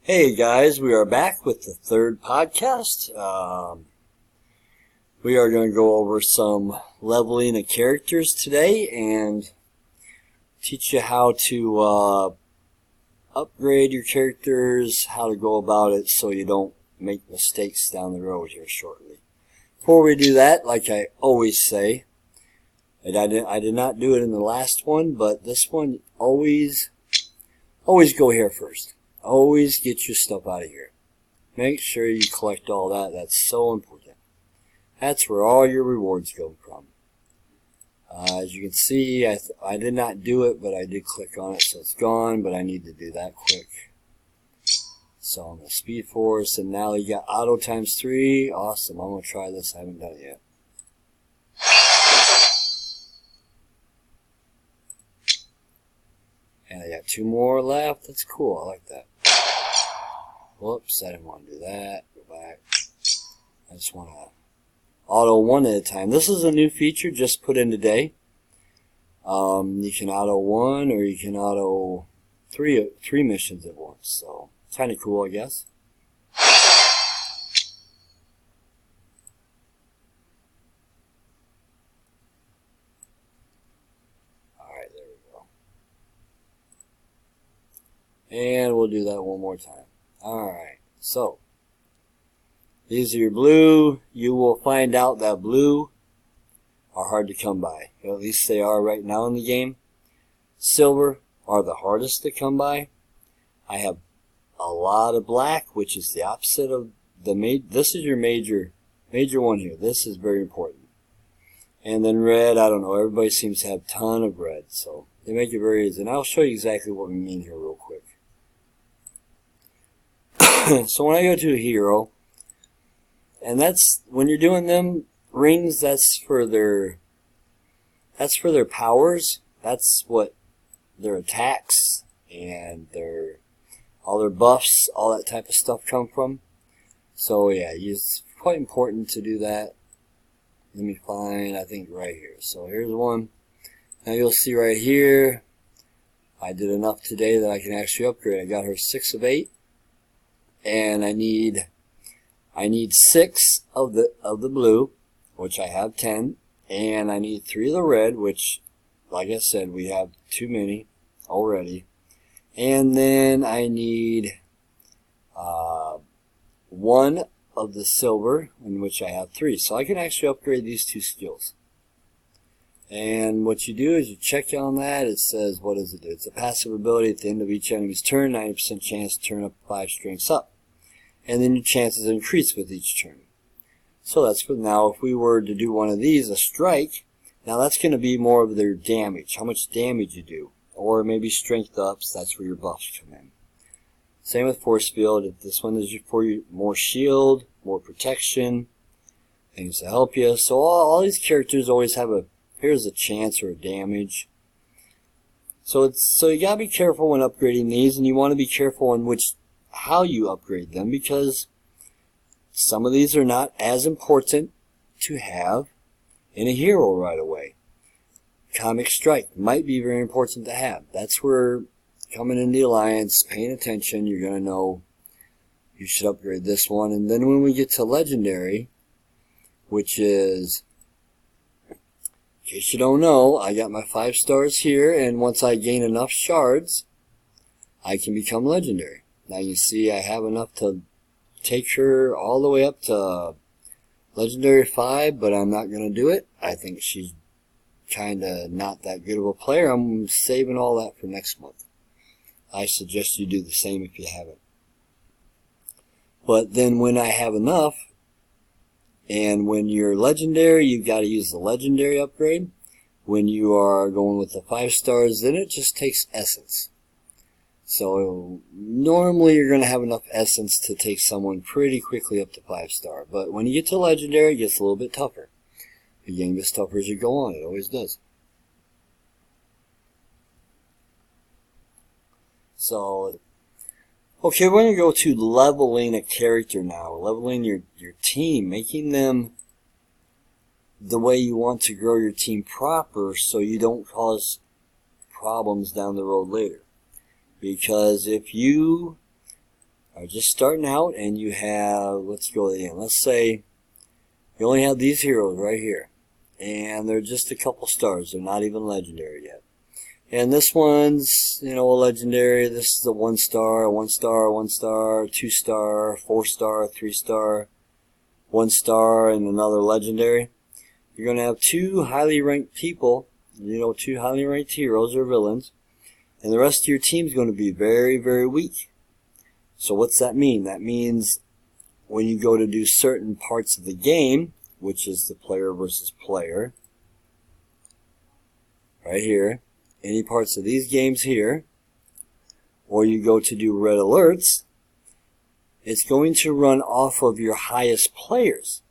Hey guys, we are back with the third podcast. We are going to go over some leveling of characters today and teach you how to upgrade your characters, how to go about it so you don't make mistakes down the road here shortly. Before we do that, like I always say, and I did not do it in the last one, but this one, always go here first. Always get your stuff out of here. Make sure you collect all that. That's so important. That's where all your rewards come from. As you can see, I did not do it, but I did click on it, so it's gone, but I need to do that quick. So I'm going to Speed Force, and now you got Auto ×3. Awesome. I'm going to try this. I haven't done it yet. And I got 2 more left. That's cool. I like that. Whoops, I didn't want to do that. Go back. I just want to auto 1 at a time. This is a new feature just put in today. You can auto 1 or you can auto 3 missions at once. So, kind of cool, I guess. Alright, there we go. And we'll do that one more time. Alright, so these are your blue. You will find out that blue are hard to come by. At least they are right now in the game. Silver are the hardest to come by. I have a lot of black, which is the opposite of the this is your major one here. This is very important. And then red, I don't know. Everybody seems to have a ton of red, so they make it very easy. And I'll show you exactly what we mean here real quick. So when I go to a hero, and that's when you're doing them rings, that's for their powers. That's what their attacks and all their buffs, all that type of stuff come from. So yeah, it's quite important to do that. Let me find, I think right here. So here's one. Now you'll see right here, I did enough today that I can actually upgrade. I got her 6 of 8. And I need 6 of the blue, which I have 10, and I need 3 of the red, which, like I said, we have too many already. And then I need 1 of the silver, in which I have 3. So I can actually upgrade these 2 skills. And what you do is you check on that. It says, what does it do? It's a passive ability at the end of each enemy's turn, 90% chance to turn up 5 strengths up. And then your chances increase with each turn. So that's for now. If we were to do one of these, a strike, now that's going to be more of their damage, how much damage you do. Or maybe strength ups, that's where your buffs come in. Same with force field. If this one is for you, more shield, more protection, things to help you. So all these characters always have here's a chance or a damage. So you gotta be careful when upgrading these, and you want to be careful on how you upgrade them, because some of these are not as important to have in a hero right away. Comic Strike might be very important to have. That's where, coming in the Alliance, paying attention, you're going to know you should upgrade this one. And then when we get to Legendary, which is, in case you don't know, I got my 5 stars here, and once I gain enough shards, I can become Legendary. Now you see I have enough to take her all the way up to Legendary 5, but I'm not going to do it. I think she's kind of not that good of a player. I'm saving all that for next month. I suggest you do the same if you haven't. But then when I have enough, and when you're Legendary, you've got to use the Legendary upgrade. When you are going with the 5 stars, then it just takes Essence. So normally you're going to have enough essence to take someone pretty quickly up to 5 star. But when you get to Legendary, it gets a little bit tougher. The game gets tougher as you go on. It always does. So, okay, we're going to go to leveling a character now. Leveling your team. Making them the way you want to grow your team proper so you don't cause problems down the road later. Because if you are just starting out and you have, let's go to the end. Let's say you only have these heroes right here. And they're just a couple stars. They're not even legendary yet. And this one's, a legendary. This is a 1 star, 1 star, 1 star, 2 star, 4 star, 3 star, 1 star, and another legendary. You're going to have 2 highly ranked people, 2 highly ranked heroes or villains. And the rest of your team is going to be very, very weak. So what's that mean? That means when you go to do certain parts of the game, which is the player versus player, right here, any parts of these games here, or you go to do red alerts, it's going to run off of your highest players.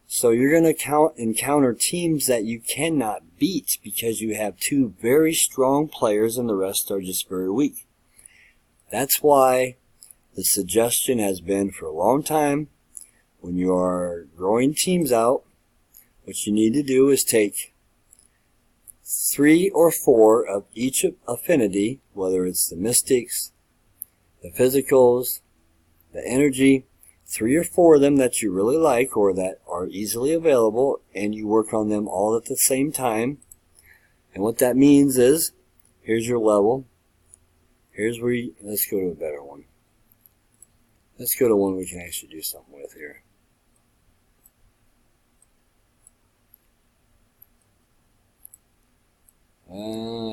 So you're going to encounter teams that you cannot beat because you have 2 very strong players and the rest are just very weak. That's why the suggestion has been for a long time, when you are growing teams out, what you need to do is take 3 or 4 of each affinity, whether it's the mystics, the physicals, the energy, 3 or 4 of them that you really like or that are easily available, and you work on them all at the same time. And what that means is, here's your level. Here's where let's go to a better one. Let's go to one we can actually do something with here.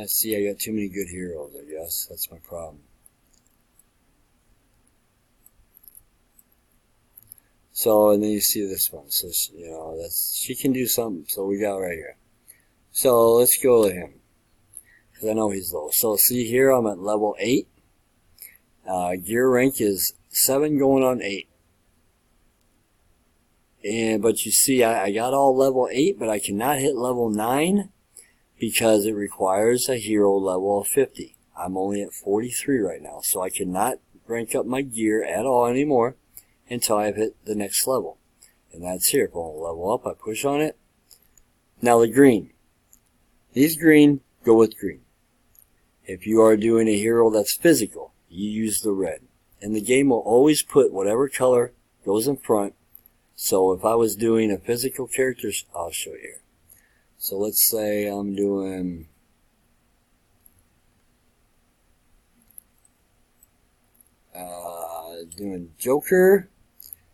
See, I got too many good heroes, I guess. That's my problem. So, and then you see this one. So, she can do something. So we got right here. So let's go to him, because I know he's low. So see here, I'm at level 8. Gear rank is 7 going on 8. But you see, I got all level 8, but I cannot hit level 9. Because it requires a hero level of 50. I'm only at 43 right now, so I cannot rank up my gear at all anymore until I've hit the next level. And that's here. If I want to level up, I push on it. Now the green. These green go with green. If you are doing a hero that's physical, you use the red. And the game will always put whatever color goes in front. So if I was doing a physical character, I'll show you here. So let's say I'm doing Joker,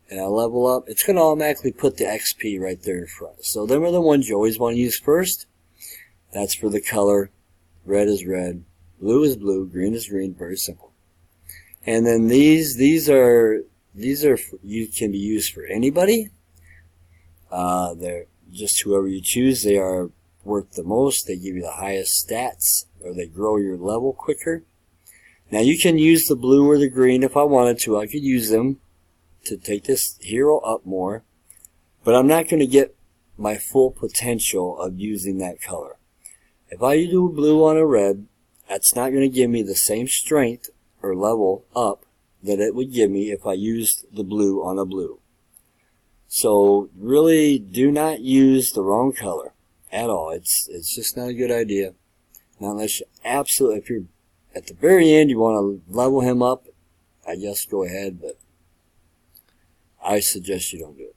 and I level up. It's going to automatically put the XP right there in front. So them are the ones you always want to use first. That's for the color. Red is red, blue is blue, green is green. Very simple. And then these are you can be used for anybody. They're just whoever you choose. They are worth the most. They give you the highest stats, or they grow your level quicker. Now you can use the blue or the green if I wanted to. I could use them to take this hero up more, but I'm not going to get my full potential of using that color. If I do blue on a red, that's not going to give me the same strength or level up that it would give me if I used the blue on a blue. So really do not use the wrong color at all. It's just not a good idea. Now unless you absolutely, if you're at the very end, you want to level him up, I guess go ahead, but I suggest you don't do it.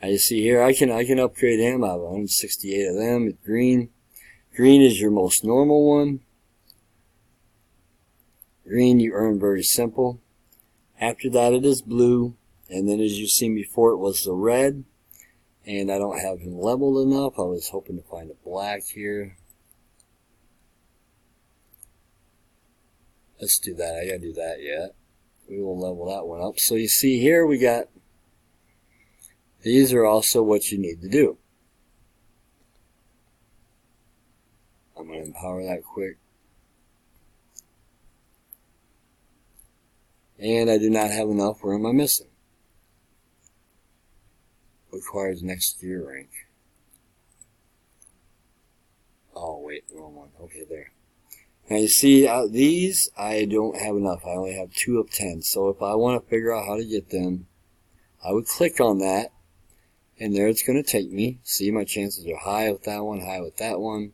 As you see here, I can upgrade him. I have 168 of them. It's green. Green is your most normal one. Green you earn very simple. After that it is blue. And then as you've seen before, it was the red. And I don't have him leveled enough. I was hoping to find a black here. Let's do that. I gotta do that yet. We will level that one up. So you see here we got, these are also what you need to do. I'm going to empower that quick. And I do not have enough. Where am I missing? Requires next gear rank. Oh wait, wrong one. Okay, there. Now you see these I don't have enough. I only have 2 of 10. So if I want to figure out how to get them, I would click on that, and there it's going to take me. See, my chances are high with that one, high with that one.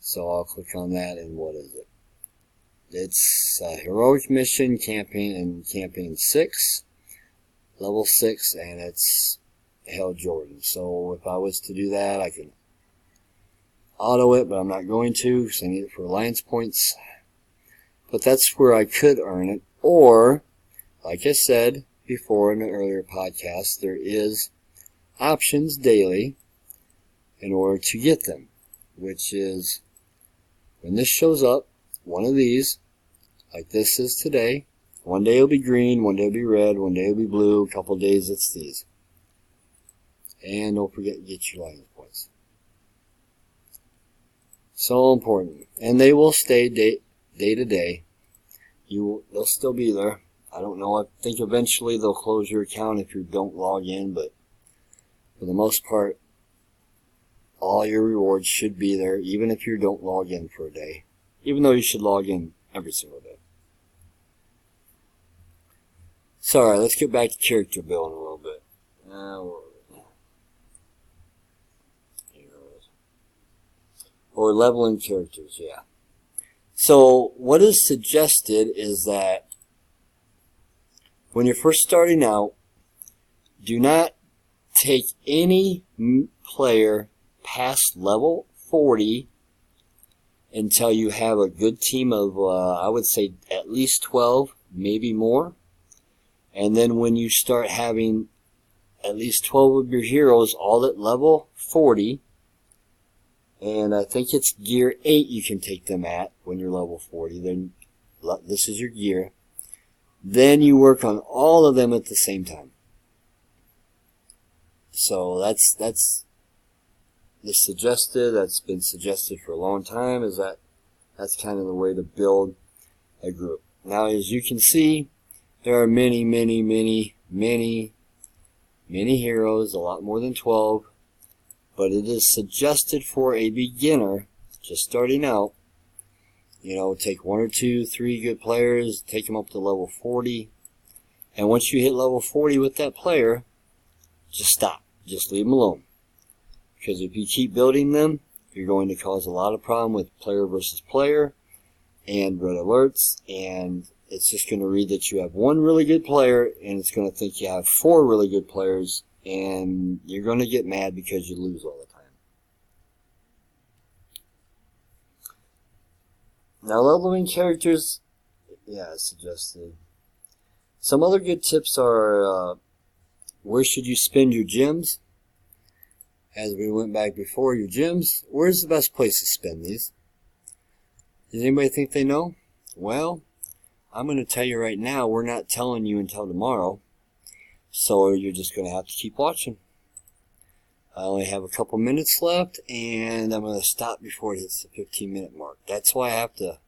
So I'll click on that, and what is it? It's Heroic Mission Campaign and Campaign 6, Level 6, and it's Hale Jordan. So if I was to do that, I can auto it, but I'm not going to because I need it for alliance points. But that's where I could earn it. Or, like I said before in an earlier podcast, there is options daily in order to get them, which is when this shows up, one of these, like this is today, one day it'll be green, one day it'll be red, one day it'll be blue, a couple days it's these. And don't forget to get your alliance points. So important. And they will stay day to day. They'll still be there. I don't know. I think eventually they'll close your account if you don't log in, but for the most part, all your rewards should be there, even if you don't log in for a day. Even though you should log in every single day. Sorry, let's get back to character building a little bit. Or leveling characters, yeah. So what is suggested is that when you're first starting out, do not take any player past level 40 until you have a good team of, I would say, at least 12, maybe more. And then when you start having at least 12 of your heroes all at level 40, and I think it's gear 8 you can take them at when you're level 40. Then this is your gear. Then you work on all of them at the same time. So that's been suggested for a long time, is that's kind of the way to build a group. Now, as you can see, there are many heroes, a lot more than 12. But it is suggested for a beginner, just starting out, take 1 or 2, 3 good players, take them up to level 40. And once you hit level 40 with that player, just stop. Just leave them alone. Because if you keep building them, you're going to cause a lot of problem with player versus player and red alerts. And it's just going to read that you have 1 really good player, and it's going to think you have 4 really good players. And you're going to get mad because you lose all the time. Now, leveling characters, yeah, it's suggested. Some other good tips are, where should you spend your gems? As we went back before, your gems, where's the best place to spend these? Does anybody think they know? Well, I'm going to tell you right now, we're not telling you until tomorrow. So you're just going to have to keep watching. I only have a couple minutes left, and I'm going to stop before it hits the 15-minute mark. That's why the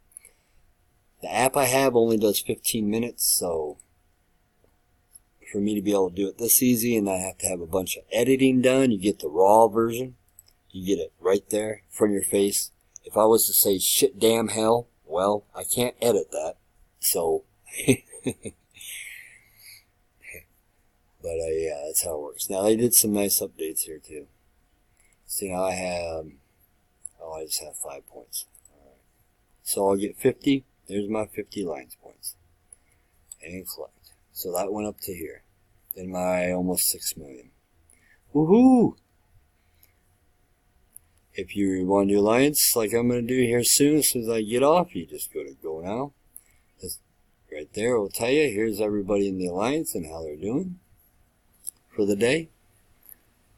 app I have only does 15 minutes, so for me to be able to do it this easy and not have to have a bunch of editing done, you get the raw version. You get it right there in front of your face. If I was to say shit damn hell, well, I can't edit that. So... But yeah, that's how it works. Now, they did some nice updates here, too. See, now I just have 5 points. Alright. So I'll get 50. There's my 50 alliance points. And collect. So that went up to here. Then my almost 6 million. Woohoo! If you want to do alliance, like I'm going to do here soon, as soon as I get off, you just go to Go Now. Just right there, it will tell you, here's everybody in the alliance and how they're doing for the day.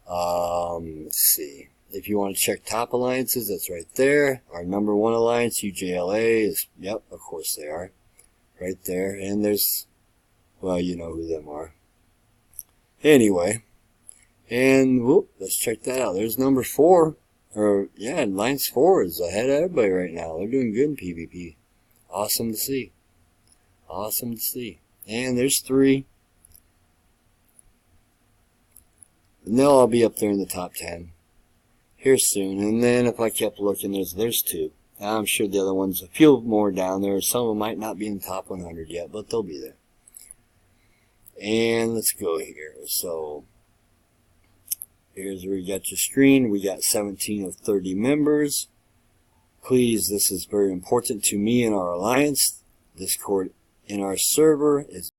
Let's see. If you want to check top alliances, that's right there. Our number 1 alliance, UJLA, is, yep, of course they are. Right there. And there's, well, you know who them are. Anyway. And, whoop, let's check that out. There's number 4. Or, yeah, alliance 4 is ahead of everybody right now. They're doing good in PvP. Awesome to see. Awesome to see. And there's 3. And they'll all be up there in the top 10 here soon. And then if I kept looking, there's 2. I'm sure the other ones, a few more down there. Some of them might not be in the top 100 yet, but they'll be there. And let's go here. So here's where you got your screen. We got 17 of 30 members. Please, this is very important to me and our alliance. Discord in our server is